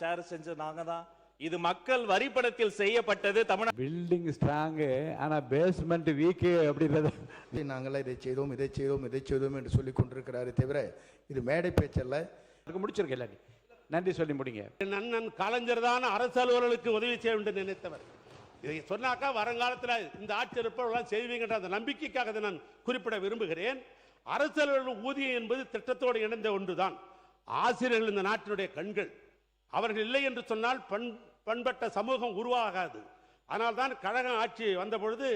Share செஞ்ச நாங்க தான். இது மக்கள் வரிப்படத்தில் செய்யப்பட்டது. தமிழ்நாடு பில்டிங் ஸ்ட்ராங் ஆனா பேஸ்மெண்ட் வீக் அப்படின்றது. நாங்களாம் இதை செய்தோம் இதை செய்தோம் இதை செய்தோம் என்று சொல்லி கொண்டிருக்கிறாரே தவிர இது மேடை பேச்சல்ல. முடிச்சிருக்கல. நன்றி சொல்லி முடிங்க. அண்ணன் கலைஞர் தான் அரசு அலுவலர்களுக்கு உதவி செய்ய வேண்டும் நினைத்தவர். இதை சொன்னாக்கா வருங்காலத்தில் இந்த ஆட்சி இருப்பவர்களால் செய்வீங்கன்ற அந்த நம்பிக்கைக்காக நான் குறிப்பிட விரும்புகிறேன். அரசு அலுவலர்கள் ஊதியம் என்பது திட்டத்தோடு இணைந்த ஒன்றுதான். ஆசிரியர்கள் இந்த நாட்டினுடைய கண்கள். அவர்கள் இல்லை என்று சொன்னால் பண்பட்ட சமூகம் உருவாகாது. ஆனால் தான் கழகம் ஆட்சி வந்த பொழுது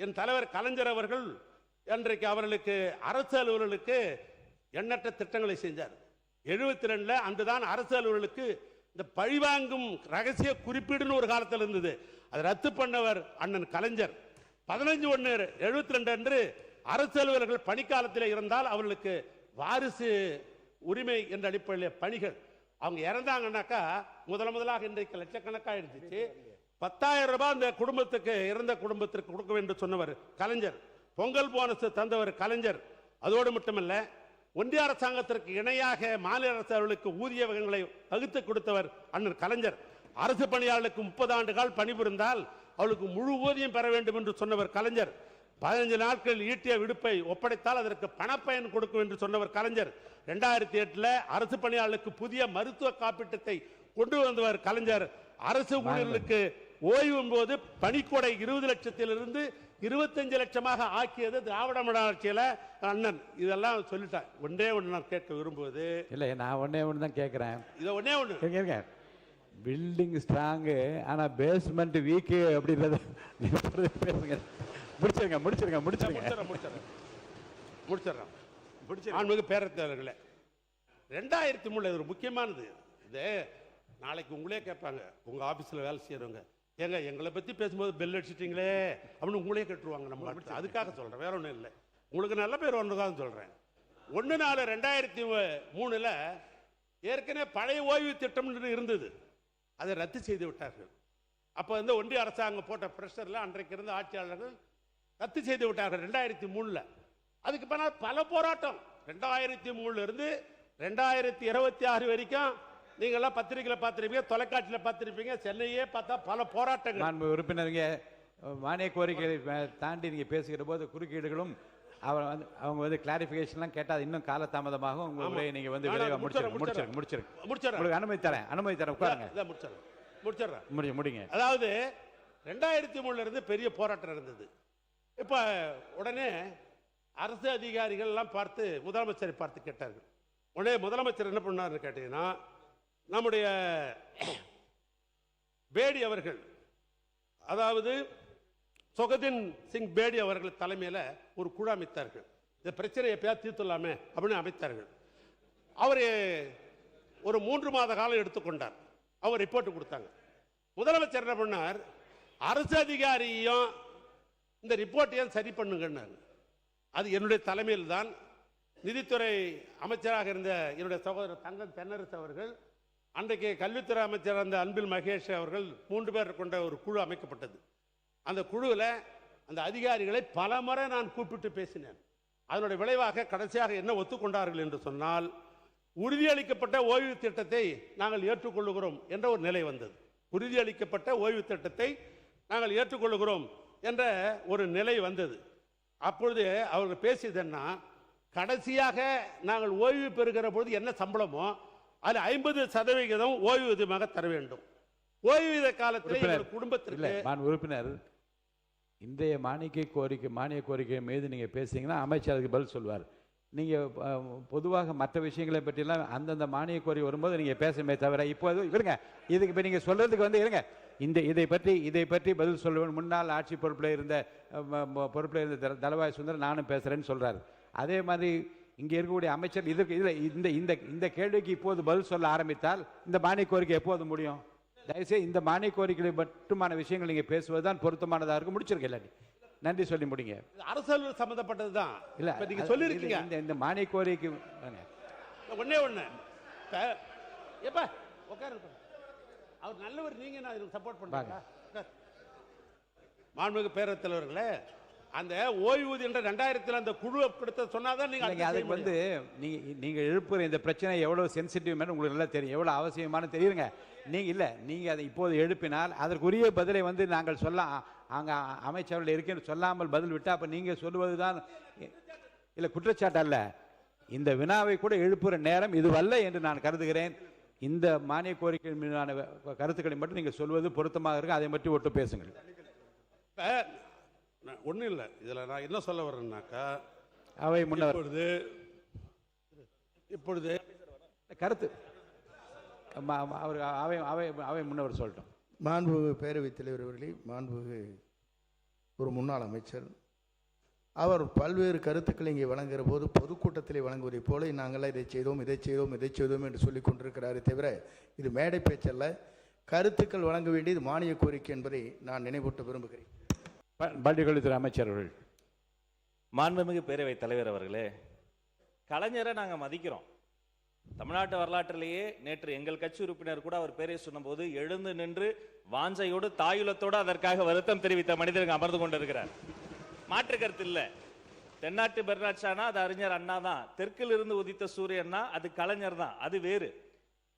என் தலைவர் கலைஞர் அவர்கள் இன்றைக்கு அவர்களுக்கு அரசு அலுவலர்களுக்கு எண்ணற்ற திட்டங்களை செஞ்சார். 72 அன்றுதான் அரசு அலுவலர்களுக்கு இந்த பழிவாங்கும் ரகசிய குறிப்பீடுன்னு ஒரு காலத்தில் இருந்தது. அதை ரத்து பண்ணவர் அண்ணன் கலைஞர். 15/1/72 அன்று அரசு அலுவலர்கள் பணிக்காலத்தில் இருந்தால் அவர்களுக்கு வாரிசு உரிமை என்ற அடிப்படையில் பணிகள் அவங்க இறந்தாங்கன்னாக்கா முதலாக இன்றைக்கு லட்சக்கணக்காக இருந்துச்சு. 10,000 ரூபாய் அந்த குடும்பத்துக்கு இறந்த குடும்பத்திற்கு கொடுக்க வேண்டும் சொன்னவர் கலைஞர். பொங்கல் போனஸ் தந்தவர் கலைஞர். அதோடு மட்டுமல்ல, ஒன்றிய அரசாங்கத்திற்கு இணையாக மாநில அரசு அவர்களுக்கு ஊதிய வகைகளை வகுத்து கொடுத்தவர் அண்ணன் கலைஞர். அரசு பணியாளர்களுக்கு 30 ஆண்டுகள் பணிபுரிந்தால் அவளுக்கு முழு ஊதியம் பெற வேண்டும் என்று சொன்னவர் கலைஞர். 15 நாட்கள் ஈட்டிய விடுப்பை ஒப்படைத்தால் அதற்கு பணப்பயன் கொடுக்கும் என்று சொன்னவர் கலைஞர். 2008 அரசு பணியாளர்களுக்கு புதிய மருத்துவ காப்பீட்டத்தை கொண்டு வந்தவர் கலைஞர். அரசு ஊழியர்களுக்கு ஓய்வு போது பணிக்கொடை 20 லட்சத்திலிருந்து 25 லட்சமாக ஆக்கியது திராவிட மாடல் ஆட்சியில அண்ணன். இதெல்லாம் சொல்லிட்டேன். ஒன்றே ஒன்று நான் கேட்க விரும்புவது இல்லை, நான் ஒன்னே ஒன்று தான் கேட்குறேன். இதை ஒன்னே ஒன்று, பில்டிங் ஸ்ட்ராங் ஆனா பேஸ்மெண்ட் வீக் அப்படின்றது பேசுங்க. முடிச்சிடறேன். பேரத்தவர்களே, 2003 ஒரு முக்கியமானது. இது நாளைக்கு உங்களே கேட்பாங்க, உங்க ஆபீஸ்ல வேலை செய்யறவங்க, ஏங்க எங்களை பத்தி பேசும்போது பெல் அடிச்சிட்டீங்களே அப்படின்னு உங்களே கேட்டுருவாங்க. நம்ம அதுக்காக சொல்றேன், வேற ஒன்றும் இல்லை. உங்களுக்கு நல்ல பேர் ஒன்றுதான் சொல்றேன். 1/4/2003 ஏற்கனவே பழைய ஓய்வு திட்டம் இருந்தது, அதை ரத்து செய்து விட்டார்கள். அப்போ வந்து ஒன்றிய அரசாங்கம் போட்ட பிரஷர்ல அன்றைக்கு இருந்த ஆட்சியாளர்கள் ரத்து செய்து விட்டார்கள் 2003. அதுக்கு பின்னால் பல போராட்டம். 2003 இருந்து 2026 வரைக்கும் நீங்கள்லாம் பத்திரிகையில் பார்த்துருப்பீங்க, தொலைக்காட்சியில் பார்த்துருப்பீங்க, சென்னையே பார்த்தா பல போராட்டங்கள். உறுப்பினருங்க மானிய கோரிக்கைகளை தாண்டி நீங்க பேசுகிற போது குறுக்கீடுகளும் அவங்க வந்து கிளாரிபிகேஷன்லாம் கேட்டால் இன்னும் காலதாமதமாகும். உங்களுடைய நீங்க வந்து விரைவாக முடிச்சிருங்க. அனுமதி தரேன் உட்காருங்க. முடிச்சிடுறேன். முடிங்க. அதாவது 2003 இருந்து பெரிய போராட்டம் இருந்தது. இப்ப உடனே அரசு அதிகாரிகள் எல்லாம் பார்த்து முதலமைச்சரை பார்த்து கேட்டார்கள். உடனே முதலமைச்சர் என்ன பண்ணாருன்னு கேட்டீங்கன்னா, நம்முடைய பேடி அவர்கள், அதாவது சொகதின் சிங் பேடி அவர்கள் தலைமையில் ஒரு குழு அமைத்தார்கள். இந்த பிரச்சனை எப்பயாவது தீர்த்துலாமே அப்படின்னு அமைத்தார்கள். அவர் ஒரு 3 மாத காலம் எடுத்துக்கொண்டார். அவர் ரிப்போர்ட் கொடுத்தாங்க. முதலமைச்சர் என்ன பண்ணார், அரசு அதிகாரியும் இந்த ரிப்போர்ட்டையும் சரி பண்ணுங்கன்னாரு. அது என்னுடைய தலைமையில் தான் நிதித்துறை அமைச்சராக இருந்த என்னுடைய சகோதரர் தங்கம் தென்னரசு அவர்கள், அன்றைக்கு கல்வித்துறை அமைச்சர் அந்த அன்பில் மகேஷ் அவர்கள் 3 பேர் கொண்ட ஒரு குழு அமைக்கப்பட்டது. அந்த குழுவில் அந்த அதிகாரிகளை பல முறை நான் கூப்பிட்டு பேசினேன். அதனுடைய விளைவாக கடைசியாக என்ன ஒத்துக்கொண்டார்கள் என்று சொன்னால், உறுதியளிக்கப்பட்ட ஓய்வு திட்டத்தை நாங்கள் ஏற்றுக்கொள்ளுகிறோம் என்ற ஒரு நிலை வந்தது. உறுதியளிக்கப்பட்ட ஓய்வு திட்டத்தை நாங்கள் ஏற்றுக்கொள்ளுகிறோம் என்ற ஒரு நிலை வந்தது. அப்பொழுது அவர்கள் பேசியதுன்னா, கடைசியாக நாங்கள் ஓய்வு பெறுகிற பொழுது என்ன சம்பளமோ அது 50% ஓய்வூதியமாக தர வேண்டும். ஓய்வூதிய காலத்தில் குடும்பத்திற்கு உறுப்பினர் இன்றைய மானிய கோரிக்கை மீது நீங்க பேசுறீங்கன்னா அமைச்சருக்கு பதில் சொல்வார். நீங்க பொதுவாக மற்ற விஷயங்களை பற்றிலாம் அந்தந்த மானிய கோரிக்கை வரும்போது நீங்க பேசவே தவிர இப்போது இருங்க, இதுக்கு இப்போ நீங்க சொல்றதுக்கு வந்து இருங்க, இதை பற்றி பதில் சொல்லுவேன். முன்னாள் ஆட்சி பொறுப்பில் இருந்த தளவாய் சுந்தர் நானும் பேசுறேன்னு சொல்றாரு. அதே மாதிரி இங்க இருக்கக்கூடிய அமைச்சர் இதுக்கு இந்த கேள்விக்கு இப்போது பதில் சொல்ல ஆரம்பித்தால் இந்த மானிய கோரிக்கை எப்போது முடியும்? தயவுசெய்து இந்த மானிய கோரிக்கை மட்டுமான விஷயங்கள் நீங்க பேசுவதுதான் பொருத்தமானதா இருக்கும். முடிச்சிருக்கல. நன்றி சொல்லி முடிங்க. அரசு சம்பந்தப்பட்டதுதான். இல்ல நீங்க சொல்லிருக்கீங்க இந்த மானிய கோரிக்கை ஒண்ணே ஒண்ணு. எப்ப உட்காருங்க, அவர் நல்லவர், நீங்க நான் சப்போர்ட் பண்றீங்களா? மாண்புமிகு பேரவைத் தலைவர்களே, அந்த ஓய்வூதியம் என்ற 2000 அந்த குழு கொடுத்த சொன்னாதான் நீங்க இல்லைங்க, அதை செய்ய அதுக்கு வந்து முடியும். நீங்க எழுப்புற இந்த பிரச்சனை எவ்வளவு சென்சிட்டிவ் உங்களுக்கு நல்லா தெரியும், எவ்வளவு அவசியமான தெரியுங்க. நீங்க அதை இப்போது எழுப்பினால் அதற்குரிய பதிலை வந்து நாங்கள் சொல்ல அங்க அமைச்சர்கள் இருக்கேன்னு சொல்லாமல் பதில் விட்டா அப்ப நீங்க சொல்லுவதுதான் இல்ல குற்றச்சாட்டு அல்ல. இந்த வினாவை கூட எழுப்புற நேரம் இதுவல்ல என்று நான் கருதுகிறேன். இந்த மானிய கோரிக்கை மீதான கருத்துக்களை மட்டும் நீங்க சொல்வது பொருத்தமாக இருக்கு. அதை மட்டும் ஒட்டு பேசுங்கள். ஒன்றும் இல்லை, இதில் நான் என்ன சொல்ல வர்றேன்னாக்கா, அவை முன்னவர் இப்பொழுது கருத்து அவர் அவை அவை அவை முன்னவர் சொல்லட்டும். மாண்புமிகு பேரவைத் தலைவர் அவர்களே, மாண்புமிகு ஒரு முன்னாள் அமைச்சர் அவர் பல்வேறு கருத்துக்களை இங்கே வழங்குகிற போது பொதுக்கூட்டத்திலே வழங்குவதைப் போல நாங்கள்லாம் இதை செய்தோம் இதை செய்தோம் இதை செய்தோம் என்று சொல்லி கொண்டிருக்கிறாரே தவிர இது மேடை பேச்சல்ல. கருத்துக்கள் வழங்க வேண்டியது மானிய கோரிக்கை என்பதை நான் நினைவூட்ட விரும்புகிறேன். பள்ளிக்கல்வித்துறை அமைச்சர் அவர்கள். மாண்புமிகு பேரவைத் தலைவர் அவர்களே, கலைஞரை நாங்கள் மதிக்கிறோம். தமிழ்நாட்டு வரலாற்றிலேயே நேற்று எங்கள் கட்சி உறுப்பினர் கூட அவர் பேரை சொன்னபோது எழுந்து நின்று வாஞ்சையோடு தாயுலத்தோடு அதற்காக வருத்தம் தெரிவித்த மனிதர்கள் அமர்ந்து கொண்டிருக்கிறார். மாற்று கருத்து இல்லை. தென்னாட்டு பெர்னாட்சானா அது அறிஞர் அண்ணா தான், தெற்கில் இருந்து உதித்த சூரியன்னா அது கலைஞர் தான், அது வேறு.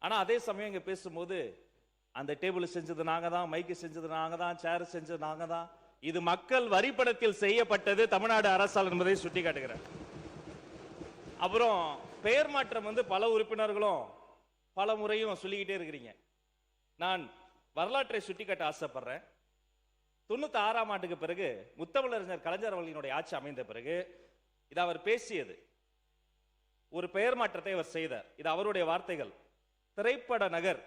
ஆனா அதே சமயம் இங்க பேசும்போது அந்த டேபிள் செஞ்சது நாங்க தான், மைக்கு செஞ்சது நாங்க தான், சேர் செஞ்சது நாங்க தான், இது மக்கள் வரிப்படத்தில் செய்யப்பட்டது தமிழ்நாடு அரசால் என்பதை சுட்டி காட்டுகிறார். அப்புறம் பெயர் மாற்றம் வந்து பல உறுப்பினர்களும் பல முறையும் சொல்லிக்கிட்டே இருக்கிறீங்க. நான் வரலாற்றை சுட்டிக்காட்ட ஆசைப்படுறேன். 96ஆம் ஆண்டுக்கு பிறகு முத்தமிழறிஞர் கலைஞர் அவர்களினுடைய ஆட்சி அமைந்த பிறகு இது அவர் பேசியது. ஒரு பெயர் மாற்றத்தை அவர் செய்தார். இது அவருடைய வார்த்தைகள். திரைப்பட நகர்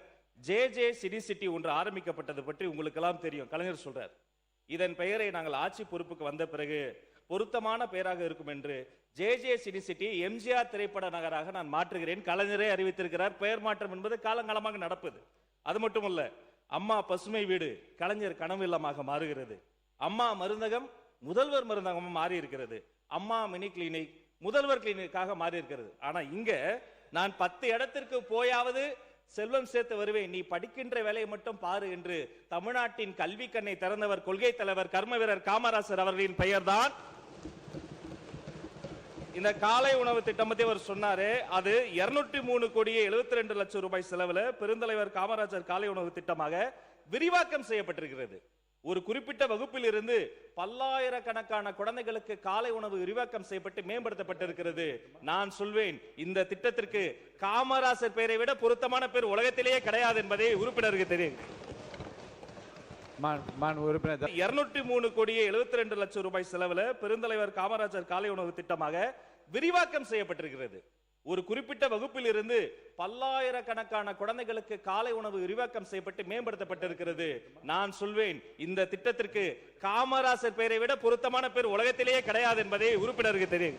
ஜே சிட்டி சிட்டி ஒன்று ஆரம்பிக்கப்பட்டது பற்றி உங்களுக்கெல்லாம் தெரியும். கலைஞர் சொல்றார், இதன் பெயரை நாங்கள் ஆட்சி பொறுப்புக்கு வந்த பிறகு பொருத்தமான பெயராக இருக்கும் என்று ஜே சிட்டி சிட்டி எம்ஜிஆர் திரைப்பட நகராக நான் மாற்றுகிறேன். கலைஞரே அறிவித்திருக்கிறார். பெயர் மாற்றம் என்பது காலங்காலமாக நடப்பது. அது மட்டுமல்ல, அம்மா பசுமை வீடு கலைஞர் கனவு இல்லமாக மாறுகிறது. அம்மா மருந்தகம் முதல்வர் மருந்தகமும் மாறி இருக்கிறது. அம்மா மினி கிளினிக் முதல்வர் கிளினிக்காக மாறி இருக்கிறது. ஆனா இங்க நான் 10 இடத்திற்கு போயாவது செல்வம் சேர்த்து வருவேன், நீ படிக்கின்ற வேலையை மட்டும் பாரு என்று தமிழ்நாட்டின் கல்வி கண்ணை திறந்தவர் கொள்கை தலைவர் கர்ம வீரர் காமராசர் அவர்களின் பெயர்தான். இந்த காலை உணவு திட்டம் பத்தி அவர் சொன்னாரு. அது 203 கோடியே 72 லட்சம் ரூபாய் செலவுல பெருந்தலைவர் காமராஜர் காலை உணவு திட்டமாக விரிவாக்கம் செய்யப்பட்டிருக்கிறது. ஒரு குறிப்பிட்ட வகுப்பில் இருந்து பல்லாயிரக்கணக்கான குழந்தைகளுக்கு காலை உணவு விரிவாக்கம் செய்யப்பட்டு மேம்படுத்தப்பட்டிருக்கிறது. நான் சொல்வேன், இந்த திட்டத்திற்கு காமராசர் பெயரை விட பொருத்தமான பேர் உலகத்திலேயே கிடையாது என்பதை உறுப்பினருக்கு தெரியும். 203 கோடியே 72 லட்சம் ரூபாய் செலவுல பெருந்தலைவர் காமராஜர் காலை உணவு திட்டமாக விரிவாக்கம் செய்யப்பட்டிருக்கிறது. ஒரு குறிப்பிட்ட வகுப்பில் இருந்து பல்லாயிரக்கணக்கான குழந்தைகளுக்கு காலை உணவு விரிவாக்கம் செய்யப்பட்டு மேம்படுத்தப்பட்டிருக்கிறது. நான் சொல்வேன், இந்த திட்டத்திற்கு காமராசர் பெயரை விட பொருத்தமான பேர் உலகத்திலேயே கிடையாது என்பதை உறுப்பினருக்கு தெரியும்.